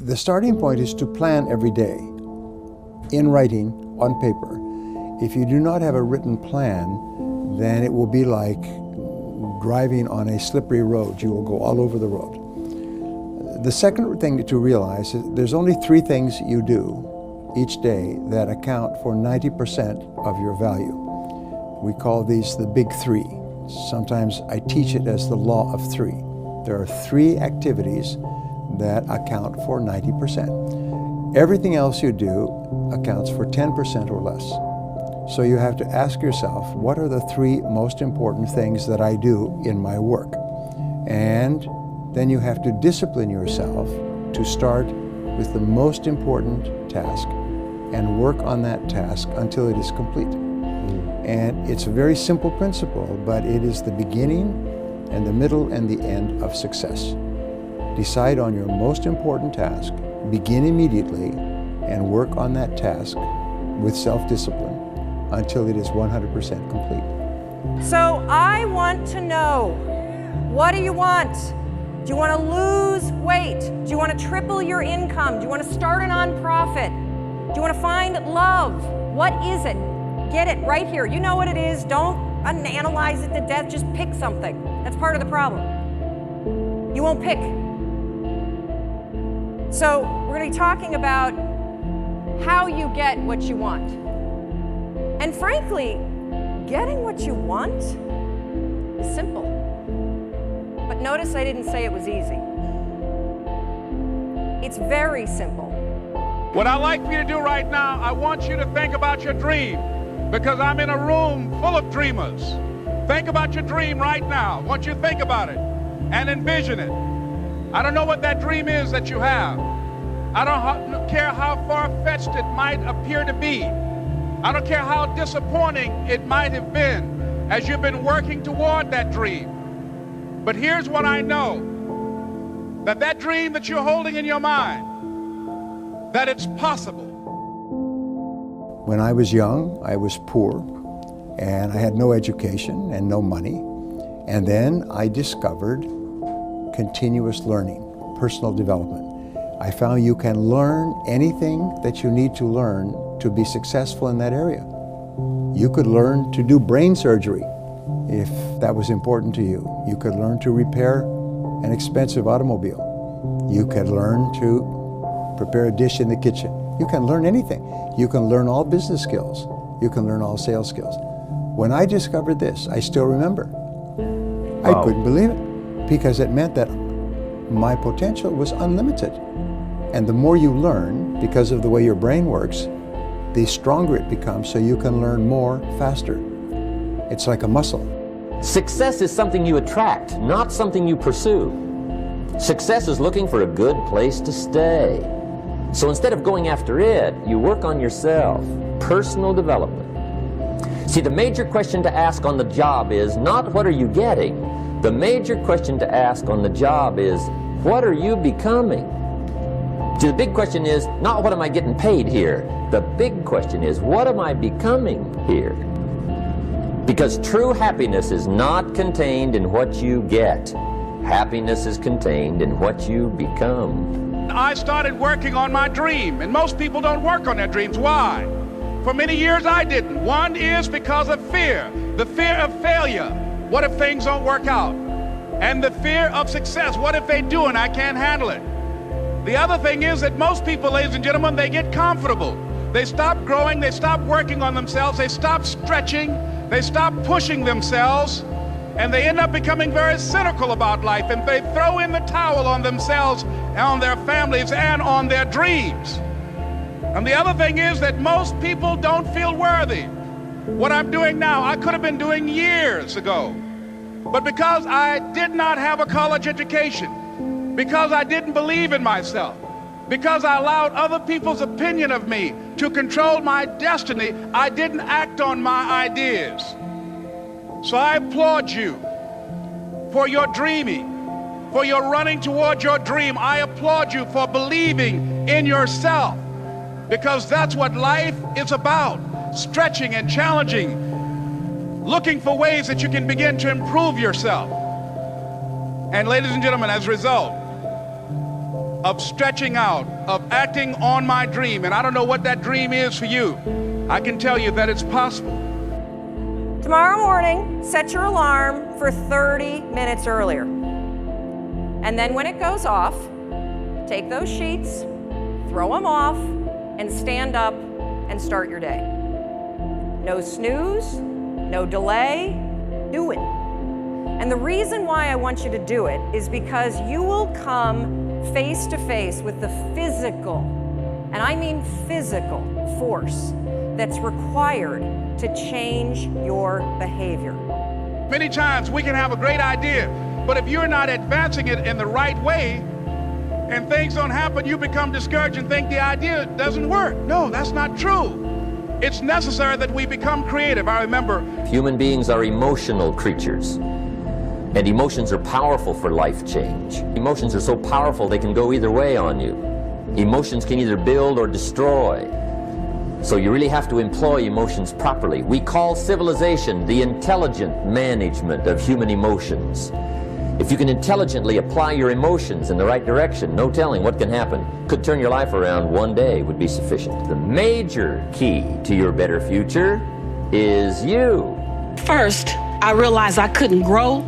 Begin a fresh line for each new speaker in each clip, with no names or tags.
The starting point is to plan every day, in writing, on paper. If you do not have a written plan, then it will be like driving on a slippery road. You will go all over the road. The second thing to realize is there's only 3 things you do each day that account for 90% of your value. We call these the big 3. Sometimes I teach it as the law of 3. There are 3 activities that account for 90%. Everything else you do accounts for 10% or less. So you have to ask yourself, what are the 3 most important things that I do in my work? And then you have to discipline yourself to start with the most important task and work on that task until it is complete. And it's a very simple principle, but it is the beginning and the middle and the end of success. Decide on your most important task, begin immediately, and work on that task with self-discipline until it is 100% complete.
So I want to know, what do you want? Do you want to lose weight? Do you want to triple your income? Do you want to start a nonprofit? Do you want to find love? What is it? Get it right here. You know what it is. Don't analyze it to death. Just pick something. That's part of the problem. You won't pick. So we're going to be talking about how you get what you want. And frankly, getting what you want is simple. But notice I didn't say it was easy. It's very simple.
What I'd like for you to do right now, I want you to think about your dream, because I'm in a room full of dreamers. Think about your dream right now. I want you to think about it and envision it. I don't know what that dream is that you have. I don't care how far-fetched it might appear to be. I don't care how disappointing it might have been as you've been working toward that dream. But here's what I know, that dream that you're holding in your mind, that it's possible.
When I was young, I was poor, and I had no education and no money. And then I discovered continuous learning, personal development. I found you can learn anything that you need to learn to be successful in that area. You could learn to do brain surgery if that was important to you. You could learn to repair an expensive automobile. You could learn to prepare a dish in the kitchen. You can learn anything. You can learn all business skills. You can learn all sales skills. When I discovered this, I still remember. I couldn't believe it, because it meant that my potential was unlimited. And the more you learn, because of the way your brain works, the stronger it becomes, so you can learn more faster. It's like a muscle.
Success is something you attract, not something you pursue. Success is looking for a good place to stay. So instead of going after it, you work on yourself. Personal development. See, the major question to ask on the job is not what are you getting. The major question to ask on the job is what are you becoming? See, the big question is not what am I getting paid here. The big question is what am I becoming here? Because true happiness is not contained in what you get. Happiness is contained in what you become.
I started working on my dream, and most people don't work on their dreams. Why? For many years I didn't. One is because of fear. The fear of failure. What if things don't work out? And the fear of success. What if they do and I can't handle it? The other thing is that most people, ladies and gentlemen, they get comfortable. They stop growing, they stop working on themselves, they stop stretching, they stop pushing themselves, and they end up becoming very cynical about life, and they throw in the towel on themselves, on their families, and on their dreams. And the other thing is that most people don't feel worthy. What I'm doing now, I could have been doing years ago. But because I did not have a college education, because I didn't believe in myself, because I allowed other people's opinion of me to control my destiny, I didn't act on my ideas. So I applaud you for your dreaming, for your running toward your dream. I applaud you for believing in yourself, because that's what life is about, stretching and challenging, looking for ways that you can begin to improve yourself. And ladies and gentlemen, as a result of stretching out, of acting on my dream. And I don't know what that dream is for you. I can tell you that it's possible.
Tomorrow morning, set your alarm for 30 minutes earlier. And then when it goes off, take those sheets, throw them off, and stand up and start your day. No snooze, no delay, do it. And the reason why I want you to do it is because you will come face to face with the physical, and I mean physical, force that's required to change your behavior.
Many times we can have a great idea, but if you're not advancing it in the right way and things don't happen, you become discouraged and think the idea doesn't work. No, that's not true. It's necessary that we become creative. I remember
Human beings are emotional creatures, and emotions are powerful for life change. Emotions are so powerful they can go either way on you. Emotions can either build or destroy. So you really have to employ emotions properly. We call civilization the intelligent management of human emotions. If you can intelligently apply your emotions in the right direction, no telling what can happen. Could turn your life around one day would be sufficient. The major key to your better future is you.
First, I realized I couldn't grow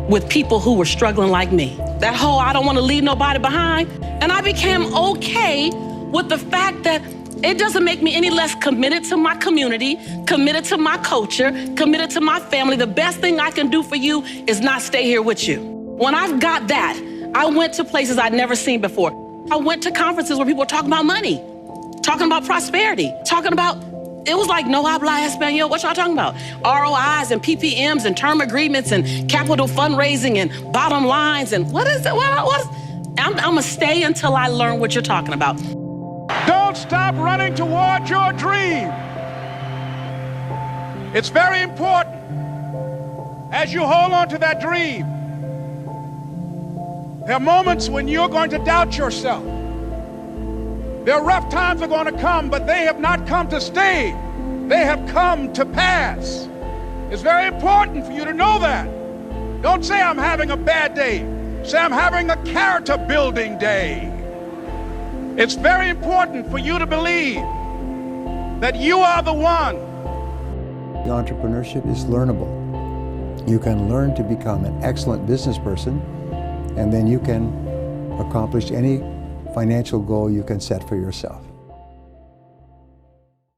with people who were struggling like me. That whole I don't want to leave nobody behind. And I became okay with the fact that it doesn't make me any less committed to my community, committed to my culture, committed to my family. The best thing I can do for you is not stay here with you. When I've got that, I went to places I'd never seen before. I went to conferences where people were talking about money, talking about prosperity, talking about, it was like, no habla español, what y'all talking about? ROIs and PPMs and term agreements and capital fundraising and bottom lines and what is it? I'm gonna stay until I learn what you're talking about.
don't stop running toward your dream. It's very important as you hold on to that dream. There are moments when you're going to doubt yourself. There are rough times are going to come, but they have not come to stay. They have come to pass. It's very important for you to know that. Don't say I'm having a bad day. Say I'm having a character building day. It's very important for you to believe that you are the one.
Entrepreneurship is learnable. You can learn to become an excellent business person, and then you can accomplish any financial goal you can set for yourself.